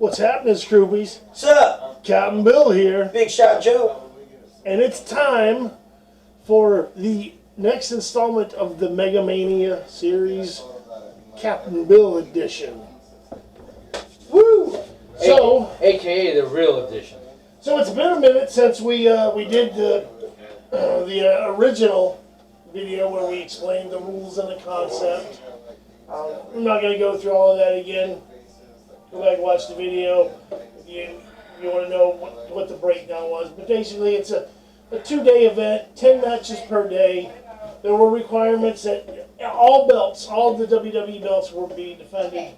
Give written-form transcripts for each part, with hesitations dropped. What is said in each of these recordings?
What's happening, Scroobies? What's up? Captain Bill here. Big Shot Joe. And it's time for the next installment of the Mega Mania series, Captain Bill edition. Woo! So, AKA the real edition. So it's been a minute since we did the original video where we explained the rules and the concept. I'm not going to go through all of that again. Go back and watch the video if you want to know what the breakdown was. But basically, it's a 2-day event, 10 matches per day. There were requirements that all belts, all the WWE belts were being defended.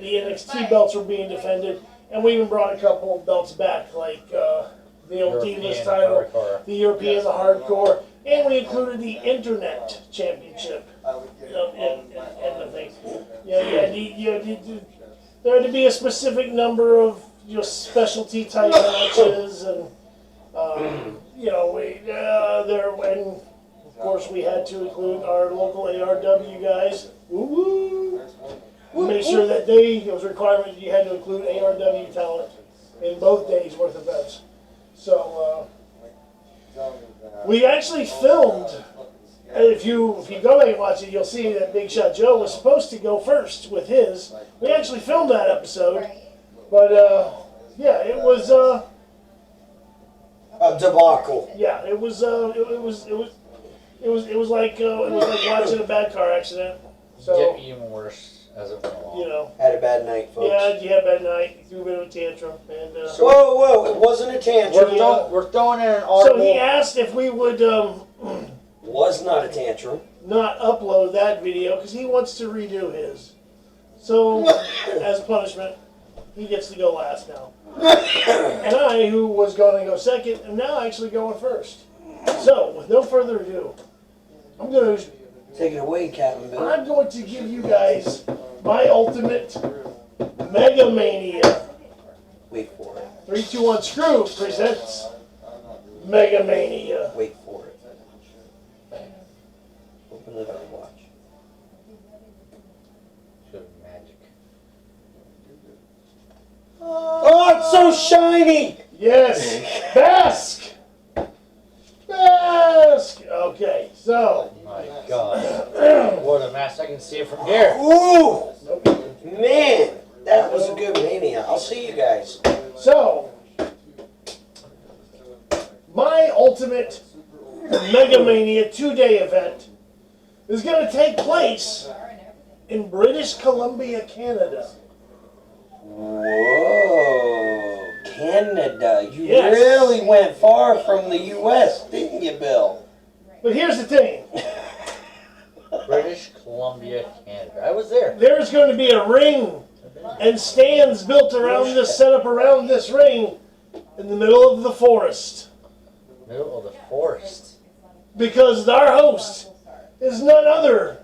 The NXT belts were being defended. And we even brought a couple of belts back, like the old Divas title, hardcore. the European, the Hardcore, and we included the Internet Championship in the thing. There had to be a specific number of specialty type matches, and and of course we had to include our local ARW guys. Woo-woo! Make sure that it was a requirement that you had to include ARW talent in both days' worth of events. So we actually filmed. If you go back and watch it, you'll see that Big Shot Joe was supposed to go first with his. We actually filmed that episode, but it was A debacle. yeah, it was like watching a bad car accident. So Get even worse as it went along. Had a bad night, folks. Yeah, you had a bad night. You threw a bit of a tantrum, and Whoa! It wasn't a tantrum. We're throwing in an so audible. he asked if we would Was not a tantrum. not upload that video because he wants to redo his. So, as punishment, he gets to go last now. And I, who was going to go second, am now actually going first. So, with no further ado, I'm going to give you guys my ultimate Mega Mania. Wait for it. 3, 2, 1, Screw presents Mega Mania. Wait for it. Open it up, watch. Should be magic. Oh, it's so shiny! Yes, Bask! Bask! Okay, so. My God. What a mess. I can see it from here. Ooh! Man, that was a good Mania. I'll see you guys. So, my ultimate Mega Mania 2-day event is going to take place in British Columbia, Canada. Whoa, Canada. You Yes. really went far from the U.S., didn't you, Bill? But here's the thing. British Columbia, Canada. I was there. There's going to be a ring and stands built around this, set up around this ring in the middle of the forest. Middle of the forest. Because our host is none other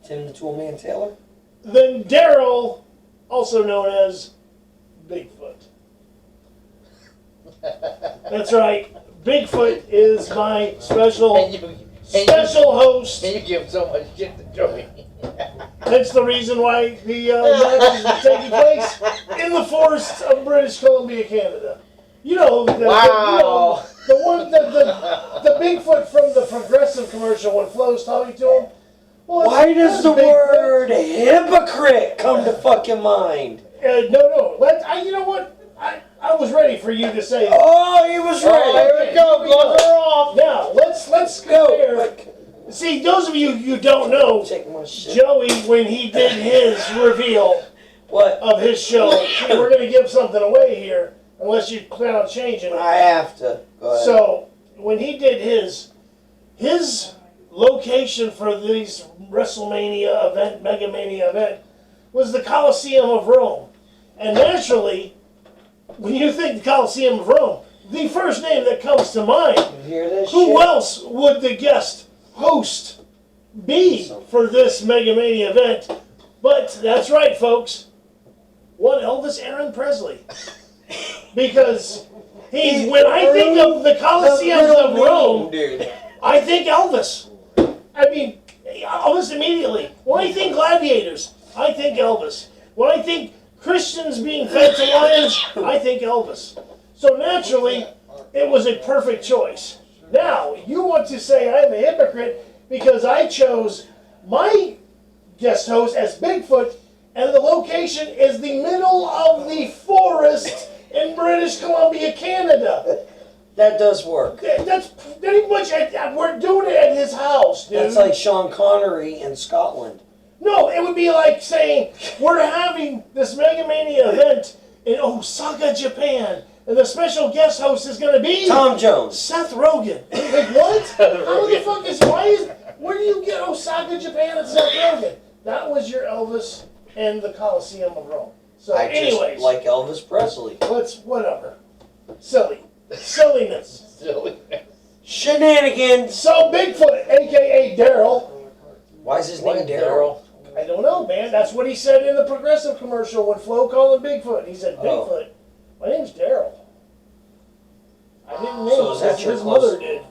Tim the Toolman Taylor? than Daryl, also known as Bigfoot. That's right. Bigfoot is my special host. And you give so much shit to Joey. That's the reason why the match is taking place in the forests of British Columbia, Canada. You know, Wow. the one, the Bigfoot from the Progressive commercial when Flo's talking to him. Well, Why does the Bigfoot. word hypocrite come to fucking mind? No. You know what? I was ready for you to say that. Oh, he was ready. Oh, here we go. Gloves are off. Now, let's compare. See, those of you who don't know, Take my shit. Joey, when he did his reveal What? of his show, we're going to give something away here, unless you plan on changing it. I have to. Go ahead. So, when he did his location for this Wrestlemania event, Mega Mania event, was the Colosseum of Rome. And naturally, when you think the Colosseum of Rome, the first name that comes to mind, You hear this who shit? else would the guest host be for this Mega Mania event? But that's right, folks. One Elvis Aaron Presley. Because when I think of the Colosseums of Rome, dude. I think Elvis. I mean, Elvis immediately. When I think gladiators, I think Elvis. When I think Christians being fed to lions, I think Elvis. So naturally, it was a perfect choice. Now, you want to say I'm a hypocrite because I chose my guest host as Bigfoot, and the location is the middle of the forest in British Columbia, Canada. That does work. That's pretty much, we're doing it at his house, dude. That's like Sean Connery in Scotland. No, it would be like saying, we're having this Mega Mania event in Osaka, Japan, and the special guest host is going to be... Tom Jones. Seth Rogen. Like, what? How the fuck is... Where do you get Osaka, Japan, and Seth Rogen? That was your Elvis and the Coliseum of Rome. So, I anyways. just like Elvis Presley. Whatever. Silliness. Silliness. Shenanigans. So, Bigfoot, a.k.a. Daryl. Why is his name Daryl? I don't know, man. That's what he said in the Progressive commercial when Flo called him Bigfoot. He said, Bigfoot, my name's Daryl. I didn't name So is that him. your His close- mother did.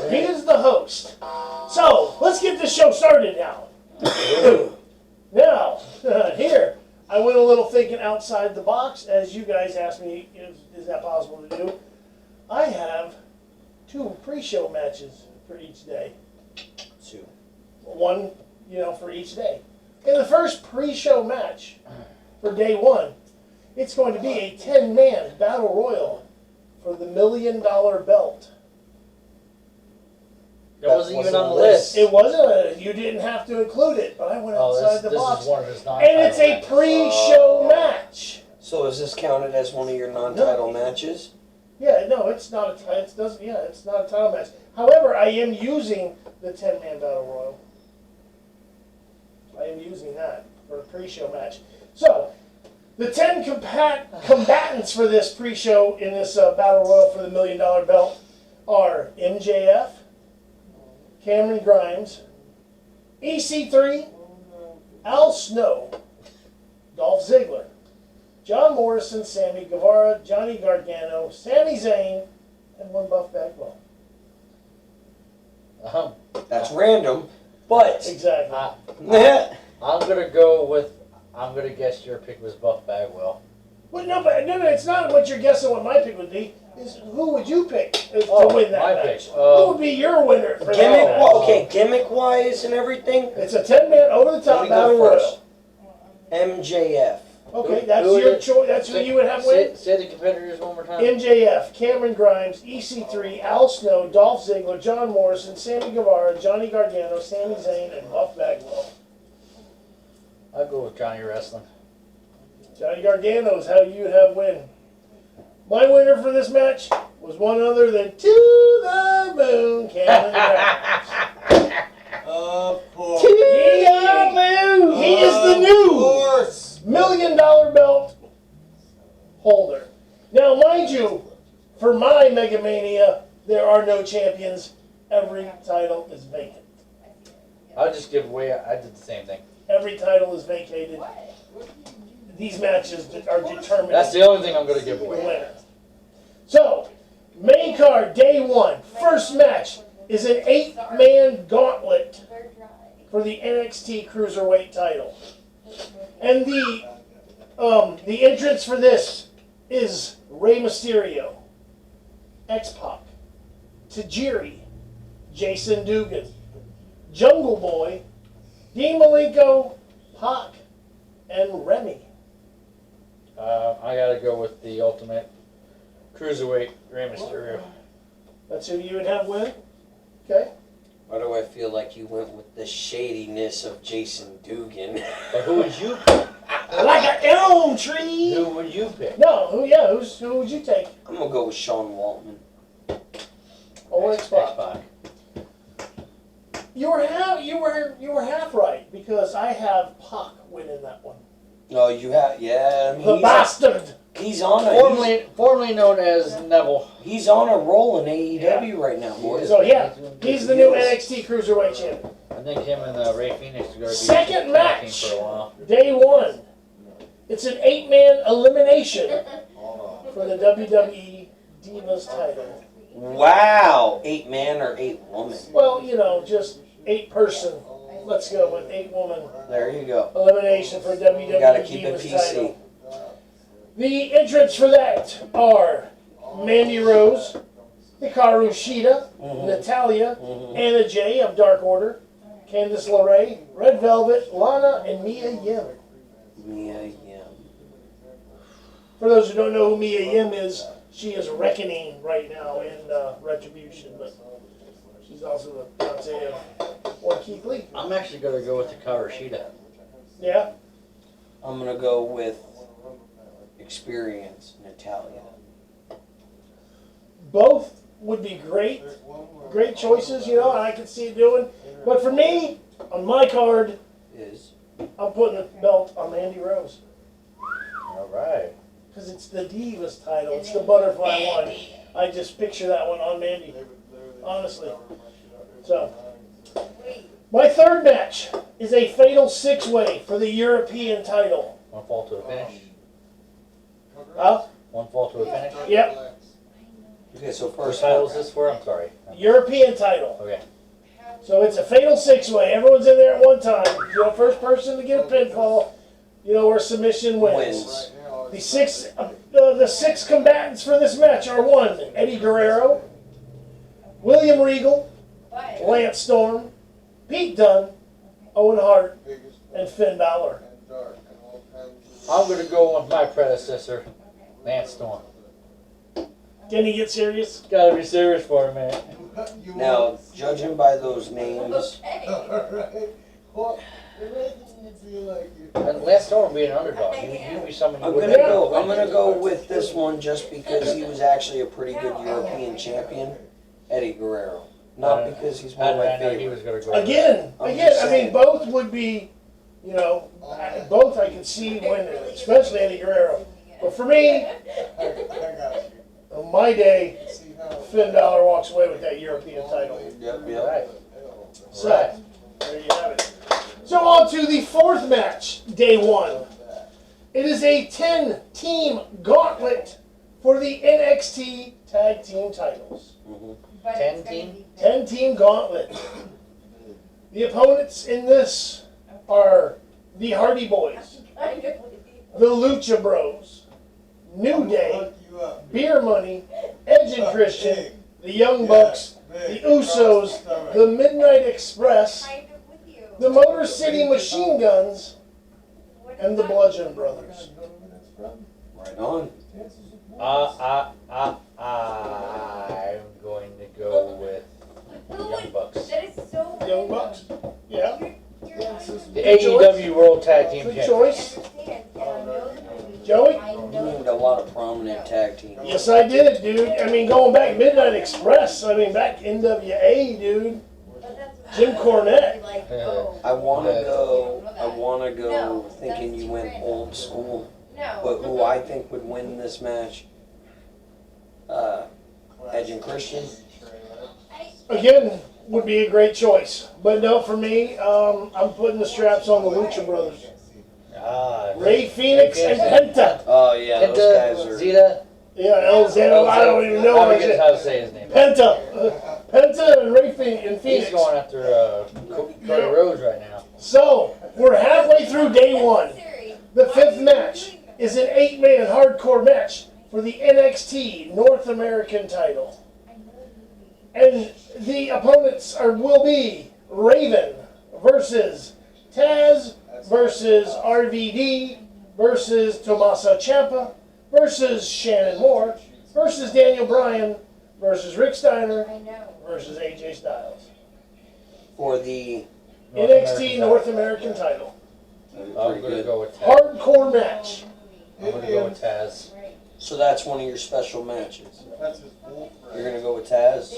He is the host. So, let's get this show started now. Now, here, I went a little thinking outside the box, as you guys asked me, is that possible to do? I have 2 pre-show matches for each day. 2. One, for each day. In the first pre-show match for day 1, it's going to be a 10-man battle royal for the $1 million belt. That wasn't even on the list. It wasn't. You didn't have to include it, but I went outside the box. This is one of his And it's a pre-show match. So is this counted as one of your non-title matches? Yeah, no, it's not a title. It's not a title match. However, I am using the 10-man battle royal. I am using that for a pre-show match. So, the 10 combatants for this pre-show in this battle royal for the $1 million belt are MJF, Cameron Grimes, EC3, Al Snow, Dolph Ziggler, John Morrison, Sammy Guevara, Johnny Gargano, Sami Zayn, and one Buff Bagwell. That's random, but... Exactly. I'm gonna guess your pick was Buff Bagwell. Well, no, it's not what you're guessing what my pick would be. Is who would you pick to win that my match? pick. Who would be your winner for that match? Gimmick-wise and everything? It's a 10-man over-the-top battle royal. MJF. Okay, that's your choice. That's who you would have win. Say the competitors one more time. MJF, Cameron Grimes, EC3, Al Snow, Dolph Ziggler, John Morrison, Sammy Guevara, Johnny Gargano, Sami Zayn, and Buff Bagwell. I'll go with Johnny Wrestling. Johnny Gargano is how you would have win. My winner for this match was one other than To the Moon, Cameron Grimes. Of course. He is the new $1 million belt holder. Now, mind you, for my Mega Mania, there are no champions. Every title is vacant. I'll just give away. I did the same thing. Every title is vacated. These matches are determined. That's the only thing I'm going to give the away. winner. So, main card, day 1. First match is an 8-man gauntlet for the NXT Cruiserweight title. And the entrance for this is Rey Mysterio, X-Pac, Tajiri, Jason Dugan, Jungle Boy, Dean Malenko, Pac, and Remy. I got to go with the Ultimate Cruiserweight Rey Mysterio. That's who you would have win? Okay. Why do I feel like you went with the shadiness of Jason Dugan? But who would you pick? Like an elm tree! Who would you pick? No, who would you take? I'm gonna go with Sean Waltman. Or X-Pac? X-Pac. You were half right, because I have Pac winning that one. No, you have, yeah. I mean, The bastard! He's on a Formerly known as Neville. he's on a roll in AEW right now, boys. So yeah, he's the new NXT Cruiserweight champion. I think him and Ray Phoenix are going to be Second tag team match. for a while. Day 1. It's an 8-man elimination for the WWE Divas title. Wow, 8-man or 8-woman. Well, just 8-person. Let's go with 8-woman There you go. elimination for WWE You gotta keep it Divas PC. title. The entrants for that are Mandy Rose, Hikaru Shida, Natalya, Anna Jay of Dark Order, Candice LeRae, Red Velvet, Lana, and Mia Yim. Mia Yim. For those who don't know who Mia Yim is, she is reckoning right now in Retribution, but she's also the fiance of one Keith Lee. I'm actually going to go with the Karashida. Yeah. I'm gonna go with Experience, Natalya. Both would be great choices, you know, and I could see it doing. But for me, on my card, I'm putting the belt on Mandy Rose. All right. Because it's the Divas title. It's the butterfly one. I just picture that one on Mandy. Honestly. So, my third match is a fatal six-way for the European title. One fall to a finish. Huh? One fall to a finish. Yep. Okay, so What first title is this for? I'm sorry. European title. Okay. So it's a fatal six-way. Everyone's in there at one time. You're the first person to get a pinfall, you know, or submission wins. The six combatants for this match are one, Eddie Guerrero, William Regal, Lance Storm, Pete Dunne, Owen Hart, and Finn Balor. I'm going to go with my predecessor, Lance Storm. Can he get serious? Got to be serious for a minute. now, judging by those names, And Lance Storm being an underdog. You'd be someone you I'm wouldn't gonna go with this one just because he was actually a pretty good European champion, Eddie Guerrero. Not because he's one of my I know he was favorites. going to go. Again, I'm I just mean, saying. both would be, you know, both I can see winning, especially Eddie Guerrero. But for me, on my day, Finn Balor walks away with that European title. Yep, All yep. right. So, there you have it. So on to the fourth match, day one. It is a 10-team gauntlet for the NXT Tag Team titles. 10 team? 10-team gauntlet. The opponents in this are the Hardy Boys, the Lucha Bros, New Day, Beer Money, Edge and Christian, the Young Bucks, the Usos, the Midnight Express, the Motor City Machine Guns, and the Bludgeon Brothers. Right on. I'm going to go with the Young Bucks. Young Bucks? Yeah. The AEW World Tag Team Good Champions. choice. Joey? You named a lot of prominent tag teams. Yes, I did, dude. I mean, going back Midnight Express. I mean, back NWA, dude. Jim Cornette. I wanna go thinking you went old school. But who I think would win this match? Edge and Christian. Again, would be a great choice. But no, for me, I'm putting the straps on the Lucha Brothers. Ray Phoenix and Penta. Oh yeah, those guys Penta, are. Zeta. Yeah, Elzano, I don't even know. I forget how to say his name. Penta. Penta and Ray Phoenix. He's going after Cody Rhodes right now. So, we're halfway through day one. The fifth match is an 8-man hardcore match for the NXT North American title. And the opponents will be Raven versus Taz versus RVD versus Tommaso Ciampa versus Shannon Moore versus Daniel Bryan versus Rick Steiner versus AJ Styles. For the NXT North American title. I'm going to go with Taz. Hardcore match. I'm going to go with Taz. So that's one of your special matches. You're gonna go with Taz.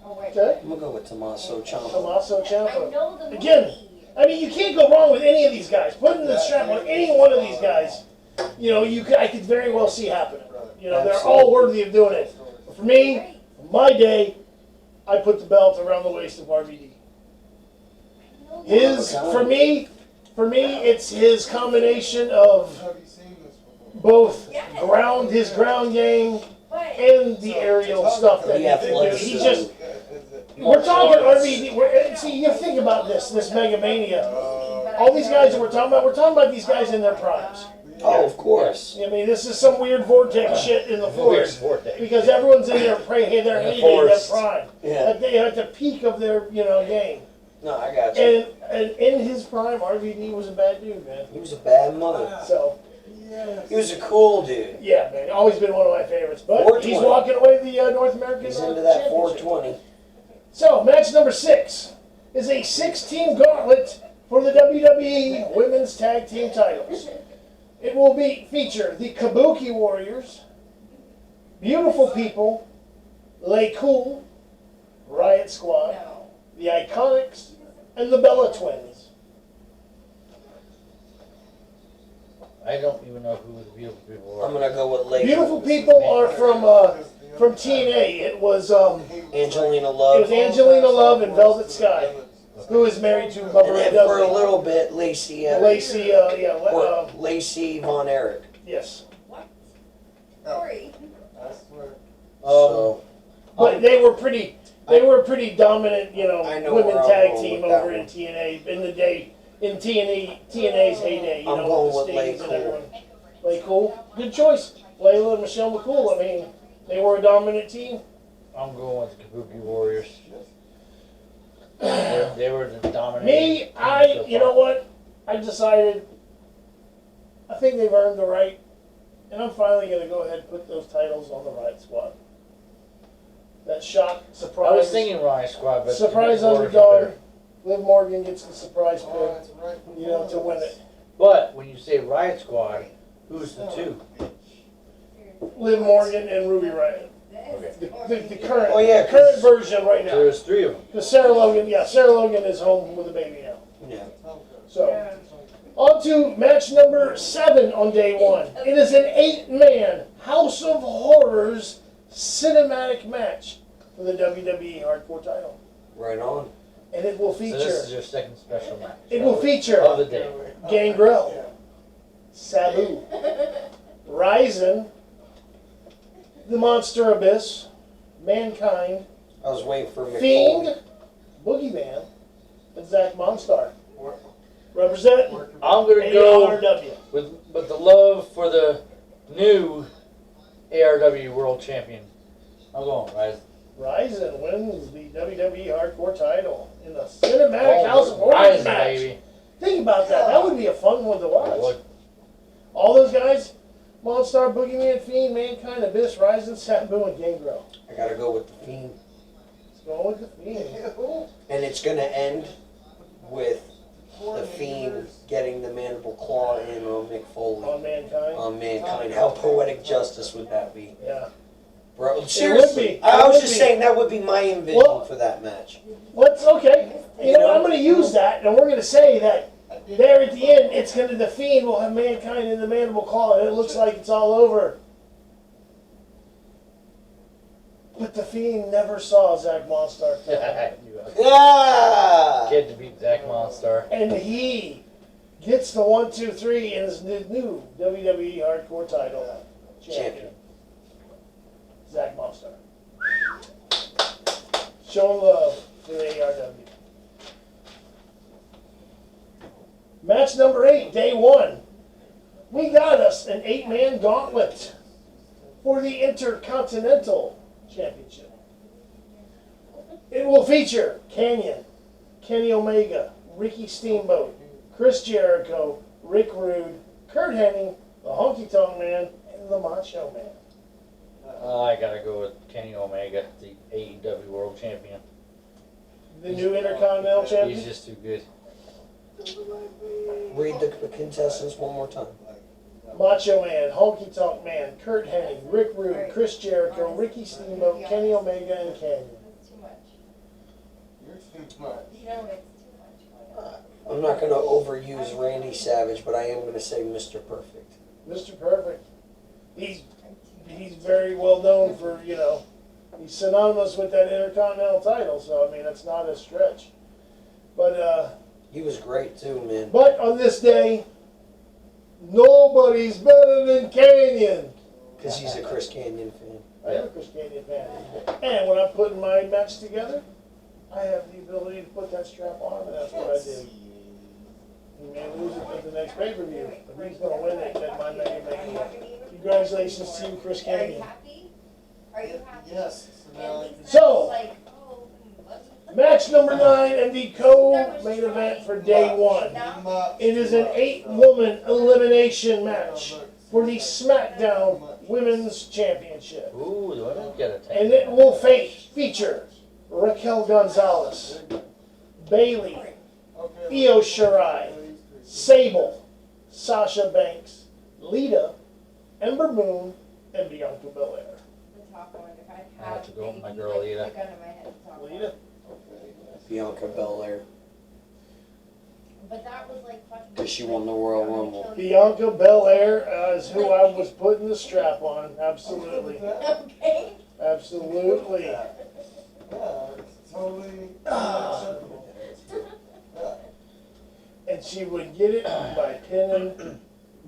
Okay. I'm gonna go with Tommaso Ciampa. Tommaso Ciampa. Again, I mean, you can't go wrong with any of these guys. Putting the strap on any one of these guys, you know, I could very well see happening. You know, they're all worthy of doing it. But for me, my day, I put the belt around the waist of RVD. For me, it's his combination of both his ground game and the aerial stuff that he can do. He just, we're talking RVD. See, you think about this Mega Mania. All these guys that we're talking about these guys in their primes. Oh, of course. I mean, this is some weird vortex shit in the forest. vortex. Because everyone's in there praying their In the heyday, their forest. prime. Yeah. Like they at the peak of their, game. No, I got you. And in his prime, RVD was a bad dude, man. He was a bad mother. So, He was a cool dude. yeah, man, always been one of my favorites. But 420. he's walking away the North American He's into that Championship. 420. So, match number 6 is a 6-team gauntlet for the WWE Women's Tag Team titles. It will feature the Kabuki Warriors, Beautiful People, Lay Cool, Riot Squad, the Iconics, and the Bella Twins. I don't even know who the beautiful people are. I'm gonna go with Lake. Beautiful People are from TNA. It was Angelina Love. Angelina Love and Velvet Sky, who is married to Bubba And Ray then for a Dudley. little bit, Lacey. Lacey, or Lacey Von Erich. yes. Sorry. So, But they were pretty dominant, I know women where I'm tag going team with that over in one. TNA in the day, in TNA's heyday, I'm with going the with Lay Stings and Cool. everyone. Lay Cool, good choice. Layla and Michelle McCool. I mean, they were a dominant team. I'm going with the Kabuki Warriors. They were the dominant. Me, you know what? I decided. I think they've earned the right, and I'm finally going to go ahead and put those titles on the Riot Squad. That shock, surprise. I was thinking Riot Squad, but Surprise the Warriors are underdog. better. Liv Morgan gets the surprise pick, to win it. But when you say Riot Squad, who's the two? Liv Morgan and Ruby Riott. Okay. The current, Oh, yeah, current version right So now. there's 3 of them. Because Sarah Logan is home with a baby now. yeah. So, on to match number 7 on day 1. It is an 8-man House of Horrors cinematic match for the WWE Hardcore title. Right on. And it will So feature, this is your second special match. it will feature Of the day. Gangrel, Sabu, Ryzen, the Monster Abyss, Mankind, I was waiting for McFoley. Fiend, Boogeyman, and Zach Monstar. Represent I'm going to go ARW. with the love for the new ARW World Champion. I'm going Ryzen. Ryzen wins the WWE Hardcore title in the cinematic House of Horrors Ryzen, match. baby. Think about that. That would be a fun one to I watch. would. All those guys, Monstar, Boogeyman, Fiend, Mankind, Abyss, Ryzen, Sabu, and Gangrel. I gotta go with the Fiend. Let's go with the Fiend. And it's gonna end with the Fiend getting the mandible claw in on Mick Foley. On Mankind. On Mankind. How poetic justice would that be? Yeah. Bro, seriously. be. I It was would just be. saying that would be my envision Well- for that match. Let's, okay. You know what? I'm going to use that, and we're going to say that there at the end, it's going to, the Fiend will have Mankind in the mandible claw, and it looks like it's all over. But the Fiend never saw Zach Monstar fail. Yeah! Kid to beat Zach Monstar. And he gets the 1, 2, 3 and is the new WWE Hardcore title champion. Zach Monstar. Showing love for the ARW. Match number 8, day 1. We got us an 8-man gauntlet for the Intercontinental Championship. It will feature Canyon, Kenny Omega, Ricky Steamboat, Chris Jericho, Rick Rude, Kurt Hennig, the Honky Tonk Man, and the Macho Man. I gotta go with Kenny Omega, the AEW World Champion. The new Intercontinental He's Champion. just too good. Read the contestants one more time. Macho Man, Honky Tonk Man, Kurt Hennig, Rick Rude, Chris Jericho, Ricky Steamboat, Kenny Omega, and Canyon. It's too much. You know it's too much. I'm not gonna overuse Randy Savage, but I am gonna say Mr. Perfect. Mr. Perfect. He's very well known for, he's synonymous with that Intercontinental title, so I mean that's not a stretch. But He was great too, man. but on this day, nobody's better than Canyon. Because he's a Chris Canyon fan. I am a Chris Canyon fan. And when I'm putting my match together, I have the ability to put that strap on, and that's what I did. He may lose it at the next pay-per-view, but he's going to win it at my Mega Mania. Congratulations to you, Chris Are you Kanyon. happy? Are you happy? Yes. So now I can So, Like, oh, let's- match number 9 and the co-main event for day 1. It is an 8-woman elimination match for the Smackdown Women's Championship. Ooh, the women get a And it will feature Raquel Gonzalez, Bailey, Io Shirai, Sable, Sasha Banks, Lita, Ember Moon, and Bianca Belair. The top one. If I I have had to go with my maybe, girl, like, Lita. the gun in my head, the top one. Lita? Bianca Belair, But that was like fucking. because she won the Royal Rumble. Bianca Belair is who I was putting the strap on. Absolutely. Okay. Absolutely. Yeah, it's totally unacceptable. Yeah. And she would get it by pinning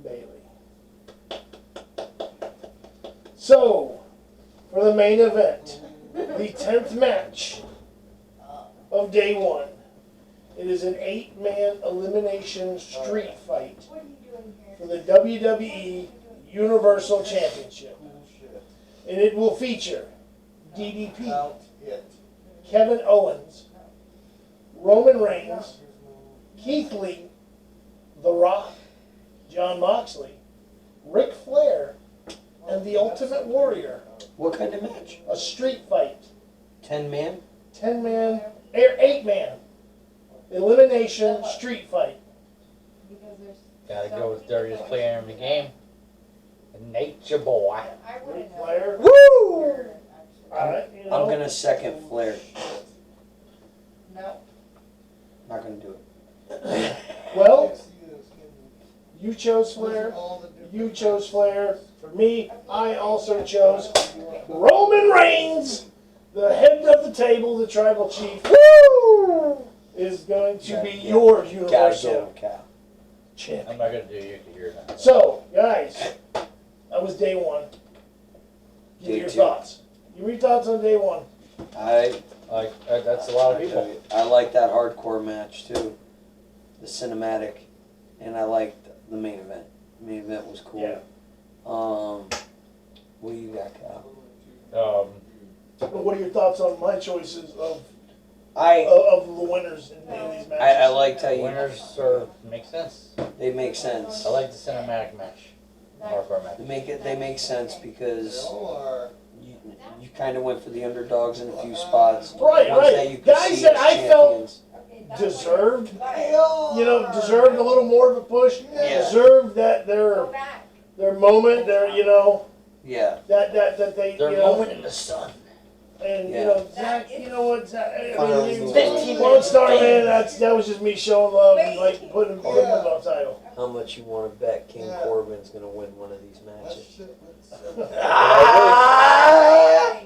Bailey. So, for the main event, the 10th match of day 1. It is an 8-man elimination street fight What are you doing here? for the WWE Universal Championship. Bullshit. And it will feature DDP, Out it. Kevin Owens, Roman Reigns, Keith Lee, The Rock, John Moxley, Ric Flair, and the Ultimate Warrior. What kind of match? A street fight. 10-man? 10-man, 8-man elimination street fight. Because there's. Gotta so go with many dirtiest different player in the game. Nature boy. I Ric wouldn't know. Flair. Woo! Alright, you know. I'm gonna second Flair. No. Not gonna do it. Well, you chose Flair. You chose Flair. For me, I also chose Roman Reigns, the head of the table, the tribal chief. Woo! Is going to be your Gotta Universal go with Cal. champion. I'm not gonna do Yuki now. So, guys, that was day 1. Give me Day your 2. thoughts. Give me your thoughts on day 1. That's a lot of people. I like that hardcore match too. The cinematic. And I liked the main event. The main event was cool. Yeah. What do you got, Cal? But what are your thoughts on my choices of I the winners in these matches? I liked how you Winners make sense. they make sense. I like the cinematic match. Hardcore match. They make sense because All are. you kind of went for the underdogs in a few spots. Right, Ones right. that you could Guys see that as I felt champions. Okay, that deserved, Hell, you know, deserved a little more of a push. Yeah. Deserved that Go back. their moment, their you know Yeah. that they Their you know, moment in the sun. and Yeah. you know Zach, you know what Zach, I Finally mean, moved 15 Lone Star Man, that was just me showing love and like putting him on title. How much you want to bet King Yeah. Corbin's going to win one of these that matches? shit was.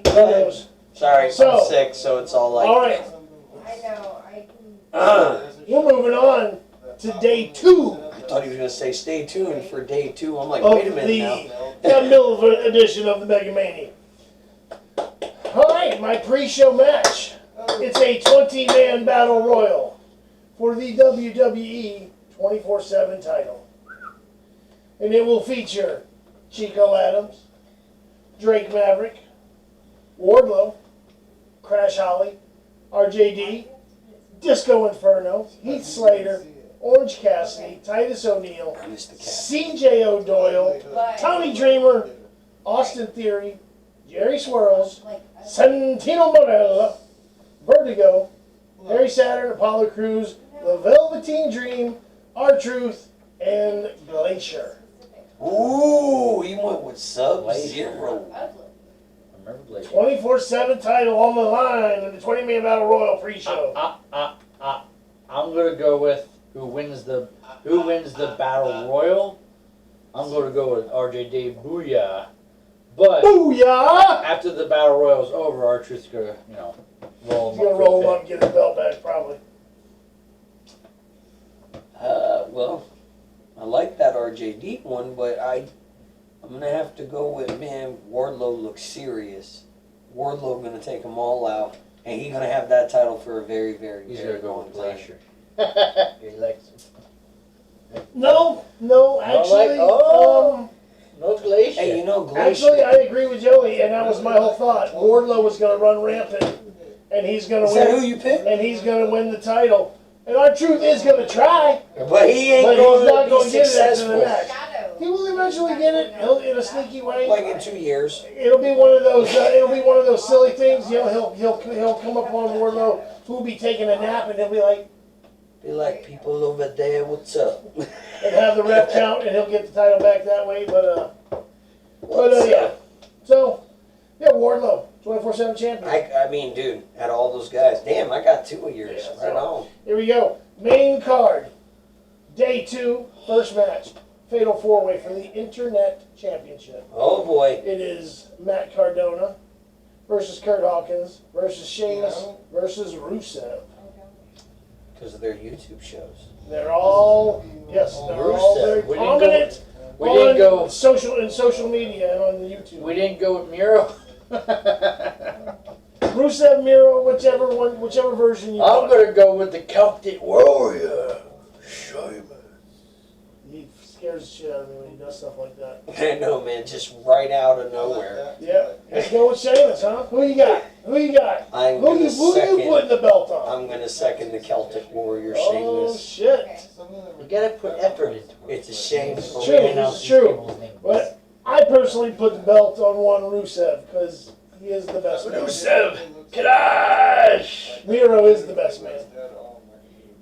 Those. Sorry, So- I'm sick, so it's all like. All right, I know. I can. we're moving on to day 2 I thought he was gonna say stay tuned for day 2. I'm like, of wait a minute now. the middle edition of the Mega Mania. All right, my pre-show match. It's a 20-man battle royal for the WWE 24/7 title. And it will feature Chico Adams, Drake Maverick, Wardlow, Crash Holly, RJD, Disco Inferno, Heath Slater, Orange Cassidy, Titus O'Neil, I missed the cat. CJ O'Doyle, But Tommy Dreamer, Austin Theory, Jerry Swirls, like. Santino Morella, Vertigo, Harry Saturn, Apollo Crews, The Velveteen Dream, R-Truth, and Glacier. Ooh, he went with Sub-Zero. Ugly. Remember Blake. 24/7 title on the line in the 20-man battle royal pre-show. I'm gonna go with who wins the battle royal. I'm gonna go with RJD Booyah. But Booyah! after the battle royal's over, R-Truth's gonna, roll He's him gonna up. for roll the him up and get his belt back, probably. Well, I like that RJD one, but I'm gonna have to go with, man, Wardlow looks serious. Wardlow gonna take them all out, and he's gonna have that title for a very, very, pit. He's very gonna go long with time. Glacier. He likes him. No, actually, No Glacier. Hey, you know, Glacier. actually, I agree with Joey, and that was my whole thought. Wardlow was going to run rampant, and he's going to Is win. that who you picked? And he's going to win the title. And our truth is going to try, But he ain't but he's going not to going be to get it after the successful. match. He will eventually get it. He'll in a sneaky way. Like in 2 years. It'll be one of those. It'll be one of those silly things. You know, he'll come up on Wardlow, who'll be taking a nap, and he'll be like, Be like, people over there, what's up? and have the ref count, and he'll get the title back that way. But What's yeah. up? So, yeah, Wardlow, 24/7 champion. I mean, dude, out of all those guys, damn, I got 2 of yours. Yeah, Right on. Here we go. Main card, day 2, first match, fatal 4-way for the Internet Championship. Oh boy. It is Matt Cardona versus Kurt Hawkins versus Sheamus versus Rusev. Because of their YouTube shows. They're all they're all Rusev. very We didn't prominent we didn't go- on social media and on YouTube. We didn't go with Miro. Rusev, Miro, whichever version you I'm want. gonna go with the Celtic Warrior. Sheamus. He scares the shit out of me when he does stuff like that. I know, man, just right out of nowhere. Yeah, let's go with Sheamus, huh? Who you got? I'm Who gonna you second. putting the belt on? I'm gonna second the Celtic Warrior Oh Sheamus. shit! You gotta put effort into it. It's a shame. It's for true. me. It's true. But I personally put the belt on one Rusev because he is the best man. Clash! Miro is the best man.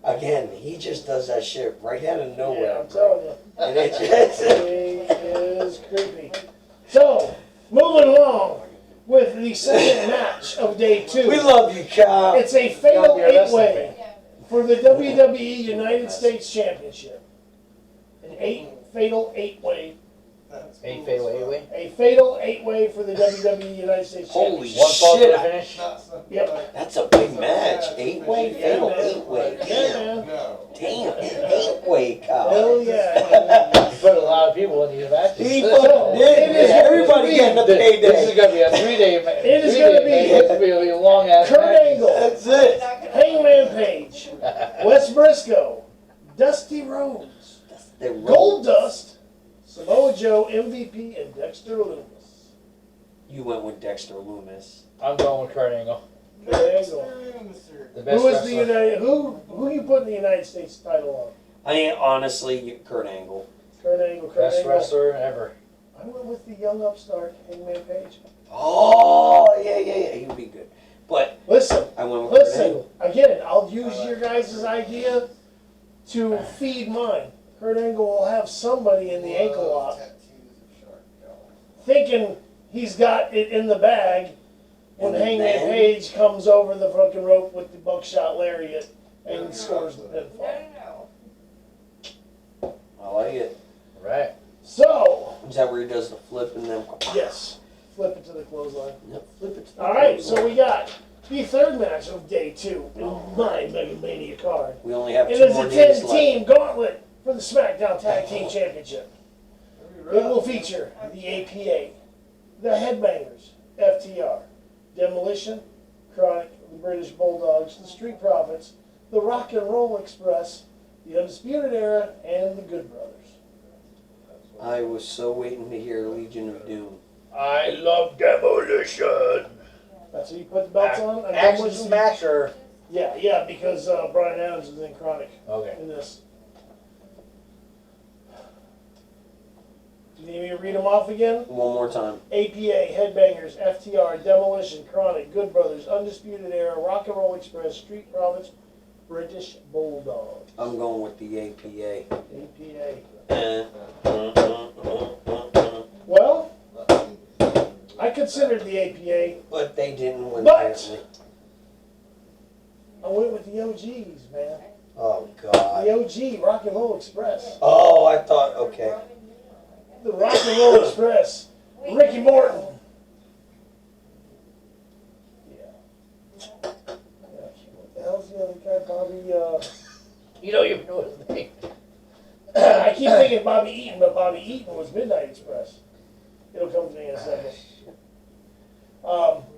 Again, he just does that shit right out of Yeah, nowhere. I'm telling you. And it just, He is creepy. So, moving along with the second match of day 2. we love you, Kyle. It's a fatal Gotta be a wrestling 8-way for the WWE United States Championship. An fatal 8-way. Eight fatal 8-way. A fatal 8-way for the WWE United States Holy Championship. One fall to shit. the finish. Yep. That's a big match. 8-way, fatal man. 8-way. Yeah, Damn. man. Damn. 8-way, Kyle. Hell yeah. You put a lot of people in these matches. He fucking did. It is Everybody getting a This is payday. gonna be a 3-day match. It is gonna be- It's gonna be a long ass Kurt match. Angle, That's it. Hangman Page, Wes Briscoe, Dusty Rhodes, They rolled. Goldust, Samoa Joe, MVP, and Dexter Lumis. You went with Dexter Loomis. I'm going with Kurt Angle. Kurt Angle. The best Who is the wrestler. United? Who you putting the United States title I ain't honestly Kurt Angle. on? Kurt Angle. Kurt Best Angle. wrestler ever. I went with the young upstart Hangman Page. Oh yeah, he'd be good. But Listen, I went with Kurt listen. Angle. Again, I'll use your guys' idea to feed mine. Kurt Angle will have somebody in the ankle lock, thinking he's got it in the bag when And Hangman then- Page comes over the fucking rope with the buckshot lariat and scores the pinfall. I like it. Right. So, Is that where he does the flip and then? yes, flip it to the clothesline. Yep, flip it. To the All right, clothesline. so we got the third match of day 2 in my Mega Mania card. We only have It 2 is more a days left. 10-team gauntlet for the Smackdown Tag Team Championship. It will feature the APA, the Headbangers, FTR, Demolition, Chronic, the British Bulldogs, the Street Profits, the Rock and Roll Express, the Undisputed Era, and the Good Brothers. I was so waiting to hear Legion of Doom. I love Demolition. That's who you put the belts on? And Action Demolition? Smasher. Yeah, because Brian Adams is in Chronic Okay. in this. Do you need me to read them off again? One more time. APA, Headbangers, FTR, Demolition, Chronic, Good Brothers, Undisputed Era, Rock and Roll Express, Street Profits, British Bulldogs. I'm going with the APA. APA. Uh, Well, I considered the APA. But they didn't win. But- apparently. I went with the OGs, man. Oh God. The OG, Rock and Roll Express. Oh, I thought. Okay. The Rock and Roll Express. Ricky Morton. Yeah. What the hell's the other guy? Bobby, You don't even know his name. I keep thinking Bobby Eaton, but Bobby Eaton was Midnight Express. It'll come to me in a second.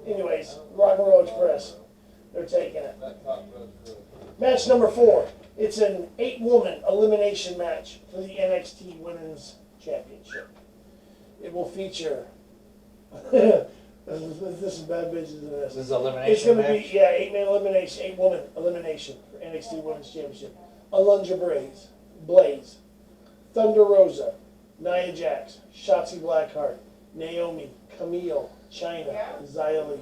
Anyways, Rock and Roll Express. They're taking it. Match number 4 It's an 8-woman elimination match for the NXT Women's Championship. It will feature. This is bad bitches in this. This is It's elimination going to match. be 8-man elimination, 8-woman elimination for NXT Women's Championship. Alundra Blaze, Thunder Rosa, Nia Jax, Shotzi Blackheart, Naomi, Camille, Chyna, Xia Li.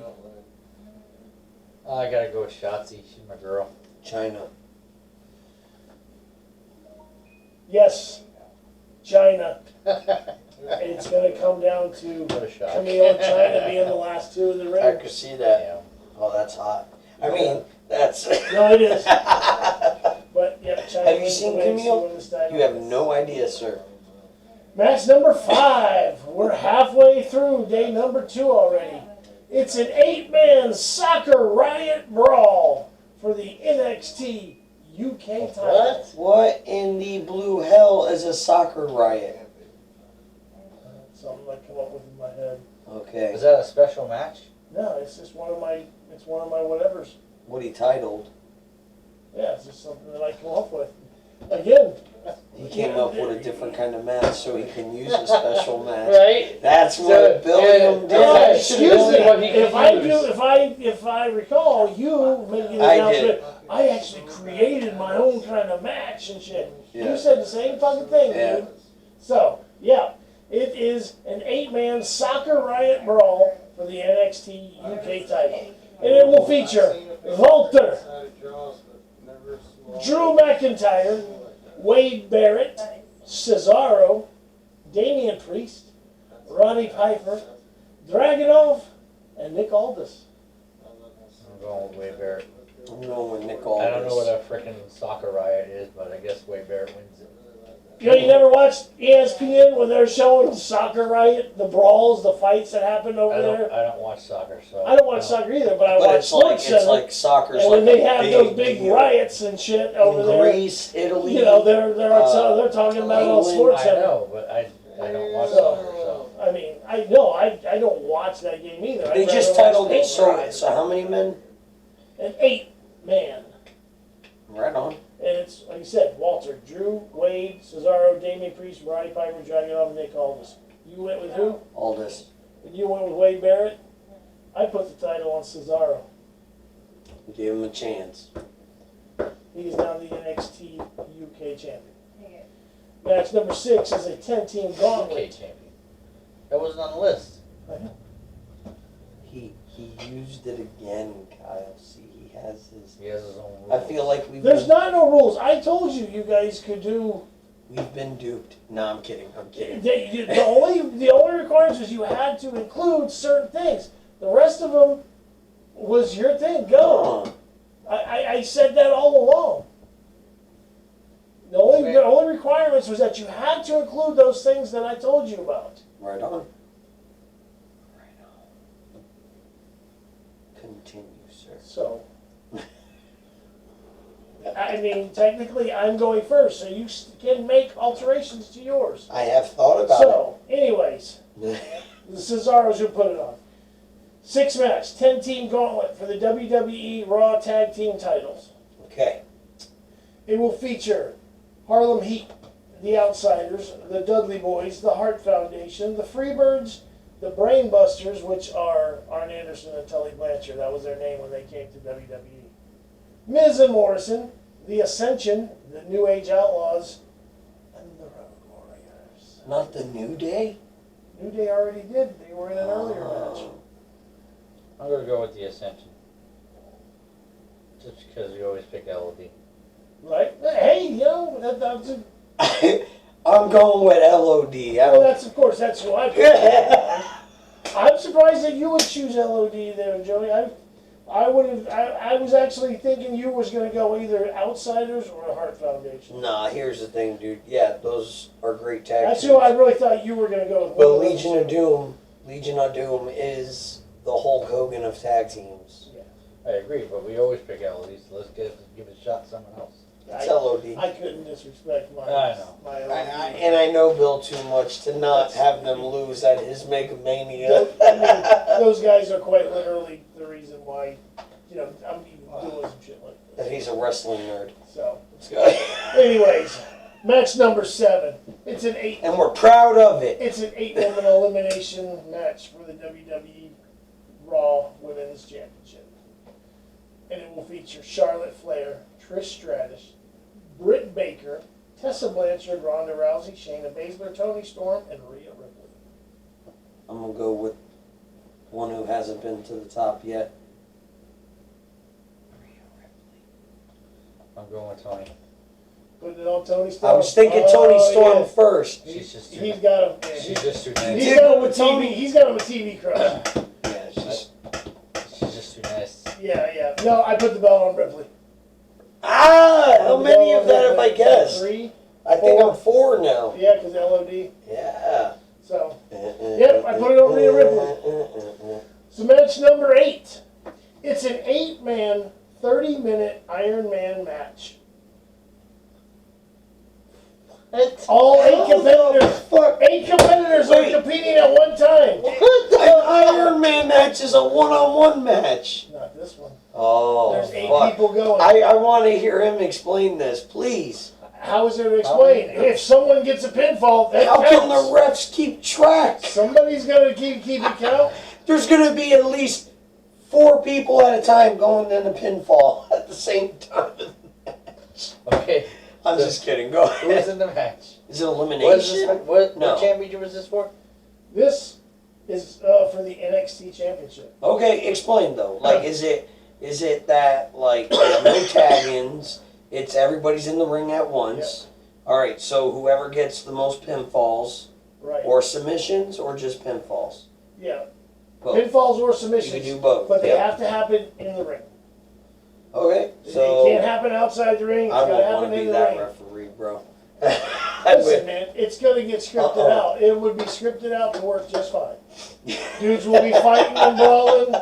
I gotta go with Shotzi. She's my girl. China. Yes, Chyna. It's going to come down to What a shot. Camille and Chyna being the last two in the I ring. could see that. Yeah. Oh, that's hot. I mean, that's. No, it is. But yeah, Chyna. Have you wins seen the NXT Camille? Women's title. You have no idea, sir. Match number 5. We're halfway through day number 2 already. It's an 8-man soccer riot brawl for the NXT UK title. What in the blue hell is a soccer riot? Something I come up with in my head. Okay. Is that a special match? No, it's just one of my whatevers. What he titled? Yeah, it's just something that I come up with. Again, He came up with a different kind of match so he can use a special match. Right. That's what Billiam did. no, Yeah, excuse only me. what he can If I recall, you making the I announcement, did. I actually created my own kind of match and shit. Yeah. You said the same fucking thing, Yeah. dude. So, yeah, it is an 8-man soccer riot brawl for the NXT UK title. And it will feature Walter, Drew McIntyre, Wade Barrett, Cesaro, Damian Priest, Roddy Piper, Dragunov, and Nick Aldis. I'm going with Wade Barrett. I'm going with Nick Aldis. I don't know what a freaking soccer riot is, but I guess Wade Barrett wins it. You know, you never watched ESPN when they're showing Soccer Riot, the brawls, the fights that happened over there? I don't watch soccer, so I don't watch soccer either, but I But watch it's like Sports Center. soccer's And like when they a have those big deal. riots and shit over in there, Greece, Italy. you know, they're talking about it on England. Sports I Center. know, but I don't watch So, soccer, so I mean, I know I don't watch that game either. They I'd just rather titled watch it. So Riot. how many men? An 8-man. Right on. And it's, like you said, Walter, Drew, Wade, Cesaro, Damian Priest, Roddy Piper, Dragunov, and Nick Aldis. You went with who? Aldis. And you went with Wade Barrett? I put the title on Cesaro. Give him a chance. He is now the NXT UK champion. Match number 6 is a 10-team UK gauntlet. champion. That wasn't on the list. He used it again, Kyle. See, he has his. He has his own rules. I feel like There's not no rules. I told you you guys could do. we've been duped. No, I'm kidding. I'm kidding. The only requirement was you had to include certain things. The rest of them was your thing. Go. I said that all along. The only requirements was that you had to include those things that I told you about. Right on. Right on. Continue, sir. So, I mean, technically, I'm going first, so you can make alterations to yours. I have thought about So, anyways, it. the Cesaro's who put it on. 6-match, 10-team gauntlet for the WWE Raw Tag Team titles. Okay. It will feature Harlem Heat, the Outsiders, the Dudley Boys, the Hart Foundation, the Freebirds, the Brainbusters, which are Arn Anderson and Tully Blanchard. That was their name when they came to WWE. Miz and Morrison, the Ascension, the New Age Outlaws, and the Road Warriors. Not the New Day? New Day already did. They were in an earlier match. I'm going to go with the Ascension. Just because we always pick LOD. Right? Hey, you know, that's a, I'm going with LOD. well, that's of course that's who I picked. I'm surprised that you would choose LOD there, Joey. I was actually thinking you was going to go either Outsiders or the Hart Foundation. Nah, here's the thing, dude. Yeah, those are great tag That's teams. who I really thought you were going to go with. But one of those. Legion of Doom is the Hulk Hogan of tag teams. I agree, but we always pick LOD, so let's give it a shot to someone else. It's LOD. I couldn't disrespect my. I know. My And I know Bill too much to not have them lose at his Mega Mania. Those guys are quite literally the reason why, I'm even doing some shit like this. That he's a wrestling nerd. So, Let's go. anyways, match number 7. It's an 8. And we're proud of it. It's an 8-woman elimination match for the WWE Raw Women's Championship. And it will feature Charlotte Flair, Trish Stratus, Britt Baker, Tessa Blanchard, Ronda Rousey, Shayna Baszler, Toni Storm, and Rhea Ripley. I'm going to go with one who hasn't been to the top yet. I'm going with Tony. Putting it on Toni Storm. I was thinking Toni Storm yes. first. She's just too He's nice. got him. She's just too nice. He's got him a TV. He's got him a TV crush. Yeah, She's just too nice. Yeah. No, I put the belt on Ripley. how many of that have I guessed? 3. I think 4. I'm 4 now. Yeah, because LOD. Yeah. So, yep, I put it on Rhea Ripley. So match number 8. It's an 8-man, 30-minute Iron Man match. All 8 competitors. 8 competitors are competing at one time. An Iron Man match is a one-on-one match. Not this one. Oh, There's 8 fuck. people going. I want to hear him explain this, please. How is it explained? If someone gets a pinfall, that How can the counts. refs keep track? Somebody's going to keep it count. There's going to be at least 4 people at a time going in a pinfall at the same time. Okay. I'm just kidding. Go Who is ahead. in the match? Is it What is elimination? this? What No. championship is this for? This is for the NXT Championship. Okay, explain though. Like, is it that like there's no tag-ins? It's everybody's in the ring at once. All right. So whoever gets the most pinfalls Right. or submissions or just pinfalls. Yeah. Both. Pinfalls or You submissions. can do both. But they yeah. have to happen in the ring. Okay. It So can't happen outside the ring. It's I got to don't happen want to in be the that ring. referee, bro. Listen, man, it's going to get scripted Uh-oh. out. It would be scripted out to work just fine. Dudes will be fighting and brawling.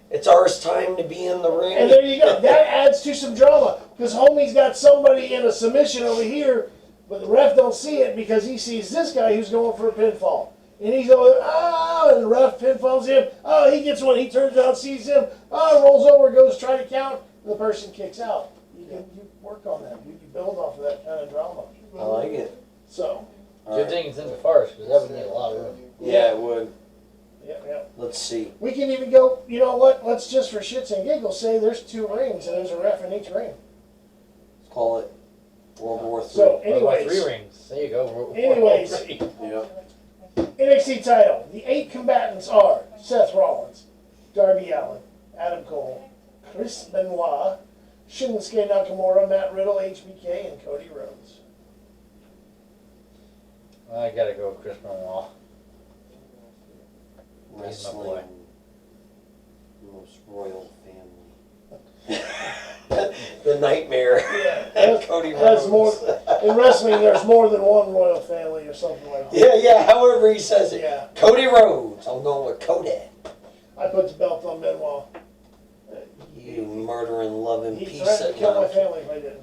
It's ours time to be in the ring. And there you go. That adds to some drama. Because homie's got somebody in a submission over here, but the ref don't see it because he sees this guy who's going for a pinfall. And he's going, and the ref pinfalls him. Oh, he gets one. He turns out, sees him. Rolls over, goes try to count, and the person kicks out. You work on that. You build off of that kind of drama. I like it. So, All Good right. thing it's in the forest because that would need a lot of room. Yeah, it would. yeah. Let's see. We can even go, you know what, let's just for shits and giggles say there's 2 rings and there's a ref in each ring. Let's call it World War III. So, What about anyways. 3 rings? There you go. Anyways. Yep. NXT title. The 8 combatants are Seth Rollins, Darby Allin, Adam Cole, Chris Benoit, Shinsuke Nakamura, Matt Riddle, HBK, and Cody Rhodes. I gotta go with Chris Benoit. Wrestling. Most royal family. The nightmare. Yeah, And Cody that's Rhodes. more. In wrestling, there's more than one royal family or something like that. Yeah, however he says it. Yeah. Cody Rhodes. I'm going with Cody. I put the belt on Benoit. You murdering, loving He piece threatened to of kill my nonsense. family if I didn't.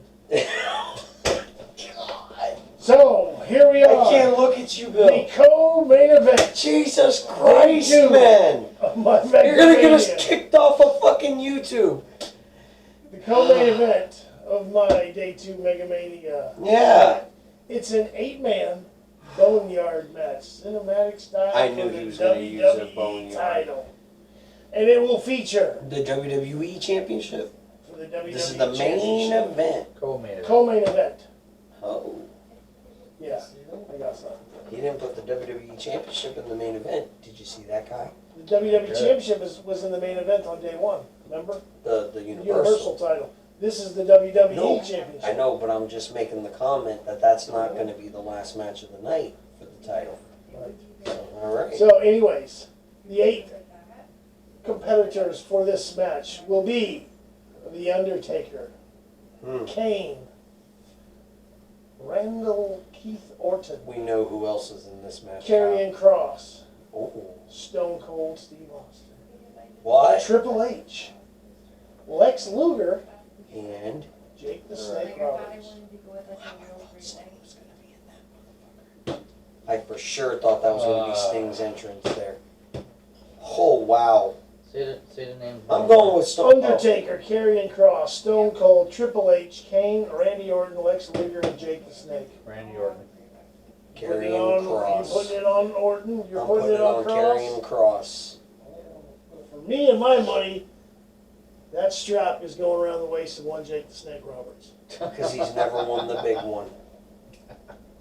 God. So, here we I are. can't look at you, The Bill. co-main event Jesus Christ, Dude. man. of my You're gonna get us Megamania. kicked off of fucking YouTube. The co-main event of my Day 2 Mega Mania. Yeah. It's an 8-man boneyard match, cinematic style I knew for he the was gonna use a WWE boneyard. title. And it will feature The WWE Championship. for the WWE This is the main Championship. event. Co-main. Co-main event. Oh. Yeah, I got something. He didn't put the WWE Championship in the main event. Did you see that guy? The WWE Yeah. Championship was in the main event on day 1, remember? The The Universal. Universal title. This is the WWE No, Championship. I know, but I'm just making the comment that that's not going to be the last match of the night for the title. Right. So, all right. So, anyways, the 8 competitors for this match will be The Undertaker, Kane, Randall Keith Orton, We know who else is in this match. Karrion Kross, Oh. Stone Cold Steve Austin, What? Triple H, Lex Luger, And Jake the Snake Roberts. Sting's going to be in that motherfucker. I for sure thought that was going to be Sting's entrance there. Oh, wow. Say the names. I'm going with Stone. Undertaker, Karrion Kross, Stone Cold, Triple H, Kane, Randy Orton, Lex Luger, and Jake the Snake. Randy Orton. Putting it Karrion on, Kross. you're putting it on Orton. You're I'm putting it on Kross. Karrion Kross. For me and my money, that strap is going around the waist of one Jake the Snake Roberts. Because he's never won the big one.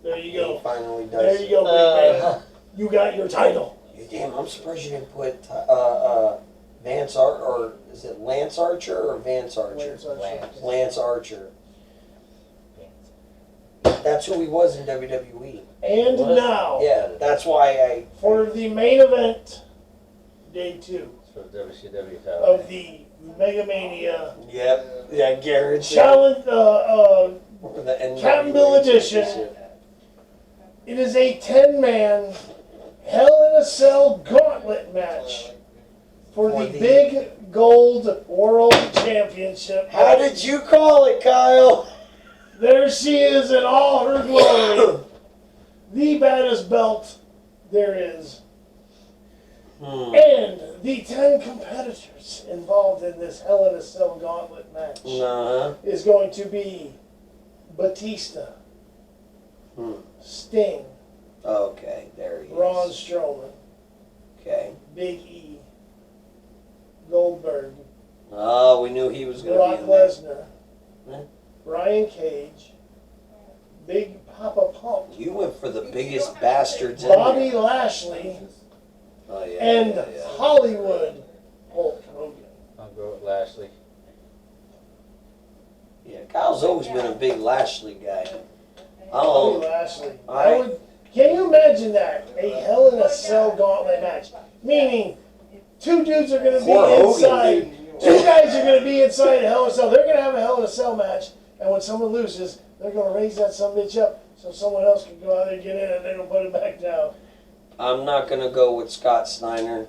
There you He go. finally does. There you go, big man. You got your title. Damn, I'm surprised you didn't put Vance Archer, or is it Lance Archer or Vance Archer? Lance Archer. That's who he was in WWE. And What? now, Yeah, that's why for the main event, day 2 For the WCW title. of the Mega Mania Yep. Yeah, Garrett. Challenge, For the NWA Captain Bill edition. Championship. it is a 10-man Hell in a Cell gauntlet match for the big gold world championship. How did you call it, Kyle? There she is in all her glory. The baddest belt there is. And the 10 competitors involved in this Hell in a Cell gauntlet match is going to be Batista, Sting, Okay, there he is. Braun Strowman, Okay. Big E, Goldberg, Oh, we knew he was going Brock to be in there. Lesnar, Yeah. Brian Cage, Big Papa Pump, You went for the biggest bastards in Bobby there. Lashley, Oh, yeah, and yeah. Hollywood Hulk Hogan. I'll go with Lashley. Yeah, Kyle's always been a big Lashley guy. Bobby Lashley. I- Can you imagine that? A Hell in a Cell gauntlet match. Meaning, two dudes are going to be Poor Hogan, inside. Two guys are going to be inside a Hell in a Cell. They're going to have a Hell in a Cell match, and when someone loses, they're going to raise that son of a bitch up so someone else can go out there and get in and they don't put it back down. I'm not going to go with Scott Steiner.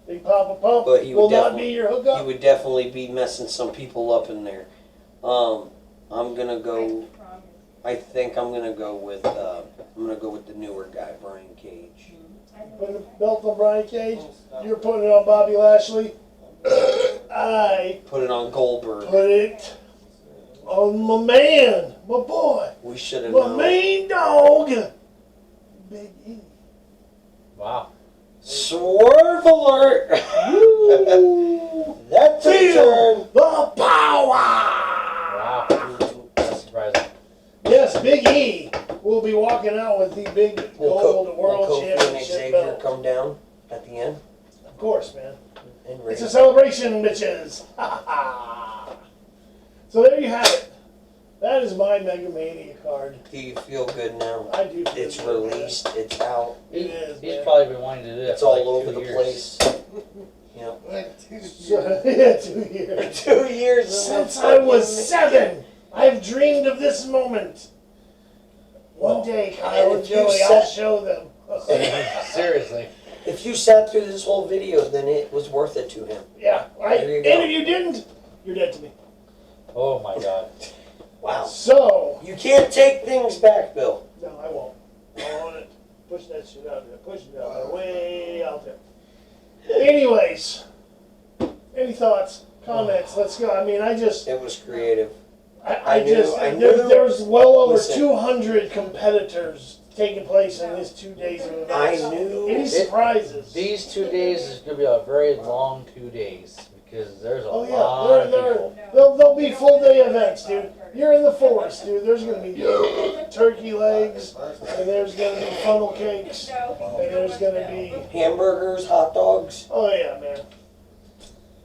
Big Papa Pump But he would will not definitely- be your He hookup. would definitely be messing some people up in there. I'm going to go... I think I'm gonna go with the newer guy, Brian Cage. Put the belt on Brian Cage. You're putting it on Bobby Lashley. I Put it on Goldberg. put it on my man, my boy, We should have my known. main dog, Big E. Wow. Swerve alert! Woo! That's a Feel turn. the power. Wow. That's surprising. Yes, Big E will be walking out with the big gold world Will Kofi and championship Xavier belt. come down at the end? Of course, man. And It's a Reigns. celebration, bitches. So there you have it. That is my Mega Mania card. Do you feel good now? I do. Feel It's good, released. It's out. Man. It is. He's man. probably been wanting to do that It's for all like over 2 the years. place. Yep. Yeah, 2 years. 2 years Since I was 7, I've dreamed of this moment. One day, Kyle And and if you Joey, I'll said- show them. Seriously. If you sat through this whole video, then it was worth it to him. Yeah, right. There you And go. if you didn't, you're dead to me. Oh my God. Wow. So, You can't take things back, Bill. no, I won't. I want it. Push that shit out there. Push it out there. Way out there. Anyways, any thoughts, comments? Let's go. I mean, It was creative. I knew- just, I knew- there's well over Listen. 200 competitors taking place in this 2 days of events. I knew- Any surprises? These 2 days is going to be a very long 2 days because there's a Oh lot yeah, of people. they'll be full day events, dude. You're in the forest, dude. There's gonna be turkey legs, and there's gonna be funnel cakes, and there's gonna be Hamburgers, hot dogs, oh yeah, man.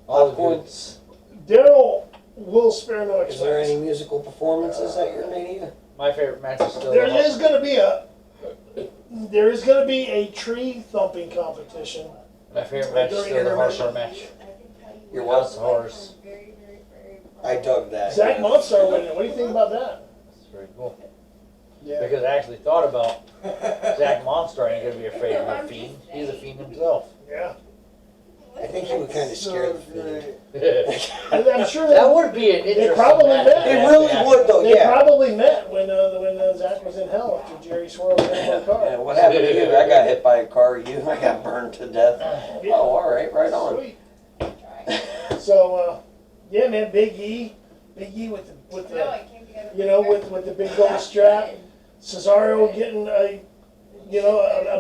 All the popcorn. goods. Daryl will spare no Is there any expense. musical performances at your Mania? My favorite match is still There is gonna be a tree thumping competition. my favorite match is during still the intermission. hardcore match. Your House what? of Horrors. I dug that. Zach yeah. Monster winning. What do you think about that? It's very cool. Yeah. Because I actually thought about Zach Monster ain't gonna be afraid of a fiend. He's a fiend himself. Yeah. I think he would kind of scare the fiend. That And I'm sure that would be an interesting probably match. met. It really would, though. they Yeah. probably met when Zach was in hell after Jerry swirled him in the car. Yeah, what happened to you? I got hit by a car. I got burned to death. Oh, all right, right on. Sweet. So, yeah, man, Big E with the No, it came together. you know, with the big gold strap. Cesaro getting a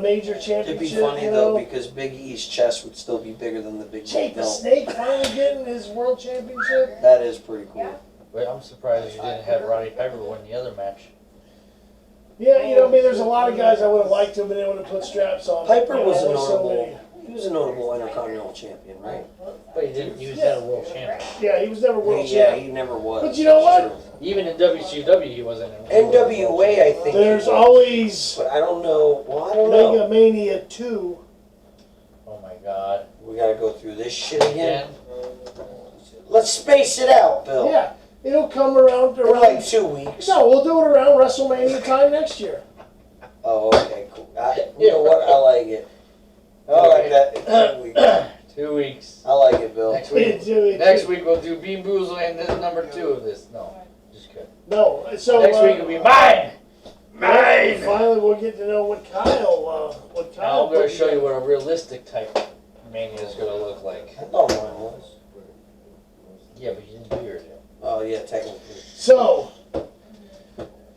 major championship. It'd be funny you though know. because Big E's chest would still be bigger than the Big Jake the belt. Snake finally getting his world championship. That is pretty cool. Yeah. But I'm surprised you didn't have Roddy Piper win the other match. Yeah, you know, I mean, there's a lot of guys I would have liked to have been able to put straps on. Piper You know, was a there's so notable. He was a notable Intercontinental Champion, right? But he didn't use that world champion. Yeah, he was never world Yeah, champion. he never was. But you know what? True. Even in WCW, he wasn't in NWA, I think. There's he was, always but I don't know. Well, I don't know. Mega Mania 2. Oh my God. We gotta go through this shit again. Again. Let's space it out, Bill. Yeah, it'll come around. In like 2 weeks. No, we'll do it around WrestleMania time next year. Oh, okay, cool. You know what? I like it. I like that. In 2 weeks. 2 weeks. I like it, Bill. Next week. Next week we'll do Bean Boozled and this number 2 of this. No, just kidding. No, so Next week will be mine. Mine. Finally, we'll get to know what Kyle. Now I'm going to show you what a realistic type Mania is going to look like. I thought mine was. Yeah, but you didn't do yours yet. Oh, yeah, technically. So,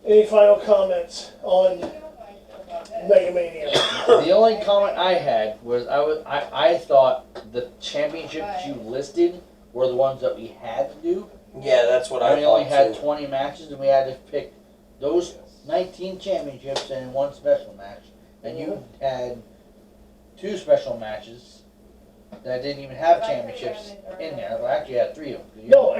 any final comments on Mega Mania? The only comment I had was I thought the championships you listed were the ones that we had to do. Yeah, that's what I We thought only had too. 20 matches, and we had to pick those 19 championships and one special match. And you had 2 special matches that didn't even have championships in there. Well, actually, you had 3 of them. No,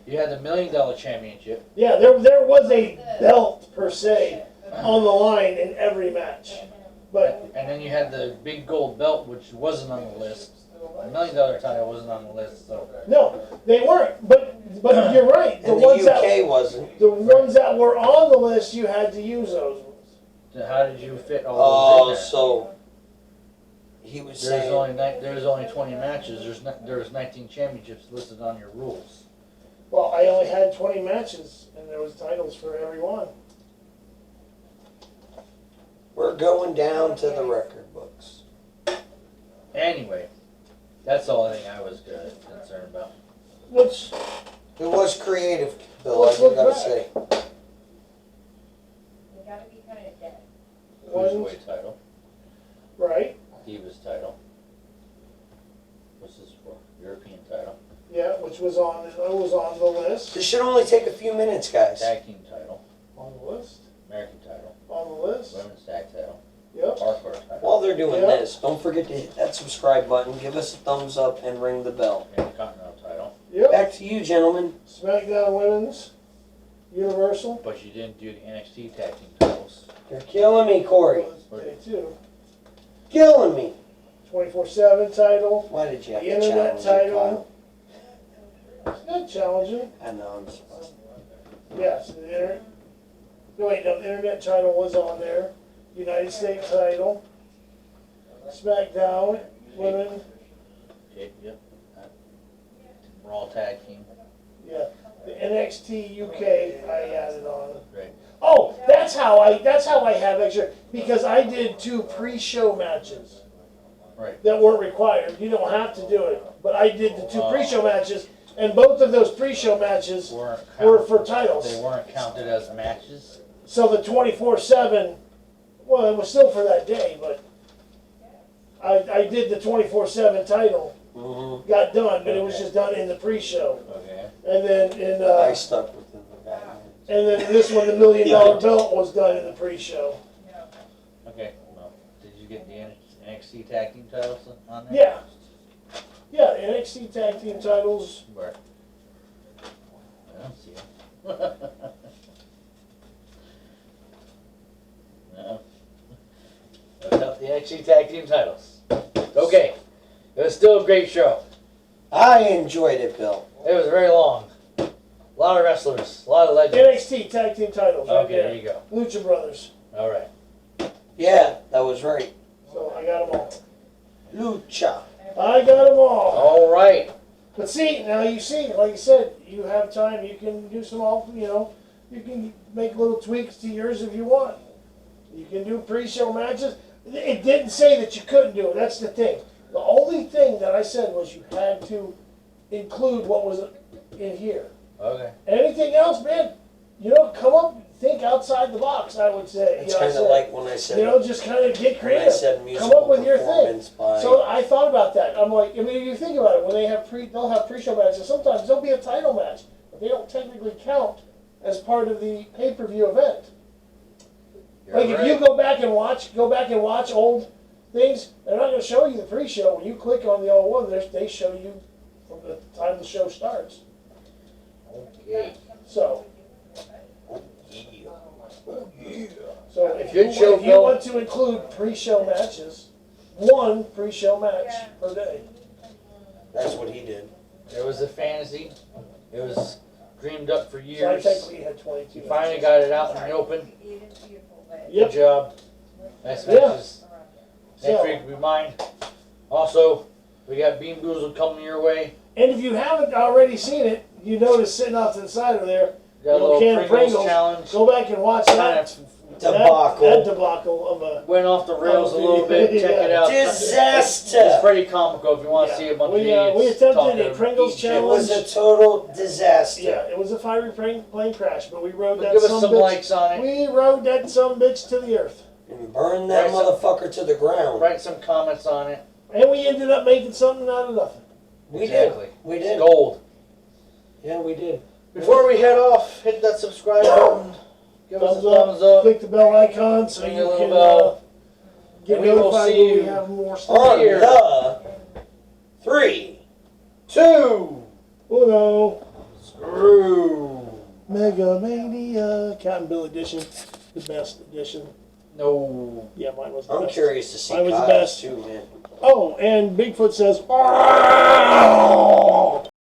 You had the $1 Million Championship. yeah, there was a belt per se on the line in every match, but And then you had the big gold belt, which wasn't on the list. The $1 Million title wasn't on the list, so. no, they weren't. But you're right. And the UK wasn't. The ones that were on the list, you had to use those ones. So how did you fit all Oh, those in there? so he was saying. There's only 20 matches. There's 19 championships listed on your rules. Well, I only had 20 matches, and there was titles for every one. We're going down to the record books. Anyway, that's the only thing I was concerned about. Which, It was creative, Bill. Let's I look gotta back. say. You gotta be kind of dead. Cruiserweight title, Right? Divas title. What's this for? European title. Yeah, which was on the list. This should only take a few minutes, guys. Tag team title. On the list. American title. On the list. Women's tag title. Yep. Hardcore title. While they're doing Yeah. this, don't forget to hit that subscribe button, give us a thumbs up, and ring the bell. Intercontinental title. Yep. Back to you, gentlemen. SmackDown Women's. Universal. But you didn't do the NXT tag team titles. You're killing me, Corey. Day 2. Killing me. 24/7 title. Why did you have The to internet challenge title. it, It's not challenging. Kyle? I know, I'm just... Yes, no, the internet title was on there. United States title. SmackDown Women. Yep. Raw tag team. Yeah. The NXT UK I added on. Right. Oh, that's how I have extra, because I did 2 pre-show matches. Right. That weren't required. You don't have to do it, but I did the 2 pre-show matches, and both of those pre-show matches Weren't were counted. for titles. They weren't counted as matches. So the 24/7, well, it was still for that day, but I did the 24/7 title, Mm-hmm. got done, but it was just done in the pre-show, Okay. and then I stuck with them. and then this one, the $1 Million belt was done in the pre-show. Okay. Well, did you get the NXT tag team titles on there? Yeah. Yeah, the NXT tag team titles. Where? I don't see them. No. Without the NXT tag team titles. Okay. It was still a great show. I enjoyed it, Bill. It was very long. A lot of wrestlers. A lot of legends. NXT tag team titles, right Okay, there there. you go. Lucha Brothers. All right. Yeah, that was right. So I got them all. Lucha. I got them all. All right. But see, now you see, like you said, you have time, you can do some, you can make little tweaks to yours if you want. You can do pre-show matches. It didn't say that you couldn't do it, that's the thing. The only thing that I said was you had to include what was in here. Okay. Anything else, man? You know, come up, think outside the box. I would say. It's You know, kind of like when I said, you know, just kind of get when I creative. said Come musical up with your thing. performance by. So I thought about that. I'm like, I mean, you think about it. When they have they'll have pre-show matches. Sometimes there'll be a title match, but they don't technically count as part of the pay-per-view event. You're Like right. if you go back and watch old things, they're not going to show you the pre-show. When you click on the old one, they show you from the time the show starts. Okay. So, Yeah. Oh, yeah. so if Good you, show, if you Bill. want to include pre-show matches, one pre-show match per day. That's what he did. It was a fantasy. It was dreamed up for So I years. think we had 22. You finally got it out in the open. Yep. Good job. Nice Yeah. matches. Next So- week will be mine. Also, we got Bean Boozled coming your way. And if you haven't already seen it, you notice sitting off to the side of there, Got a Little little can of Pringles, Pringles. challenge. go back and watch Kind that. of Debacle. That debacle of a. went off the rails a little bit. Check it out. It's Disaster. pretty comical if you want to Yeah. see a bunch We of idiots attempted talking a Pringles each- It was a total disaster. Yeah, it was a fiery plane crash, but we rode But that give us some some bitch. likes on it. We rode that some bitch to the earth, And burn that Right, so- motherfucker to the ground. Write some comments on it. and we ended up making something out of nothing. We Exactly. did. We It's did. gold. Yeah, we did. Before we head off, hit that subscribe button. Give us a thumbs up. Click the bell icon so Ring you the little can bell. get And we will notified see when we you have more stuff. On Here. the 3. 2. Uno, Screw. Mega Mania, Captain Bill edition, the best edition. No. Yeah, mine was the I'm best. curious to see Mine was the Kyle's best. too, man. Oh, and Bigfoot says, "Oh!"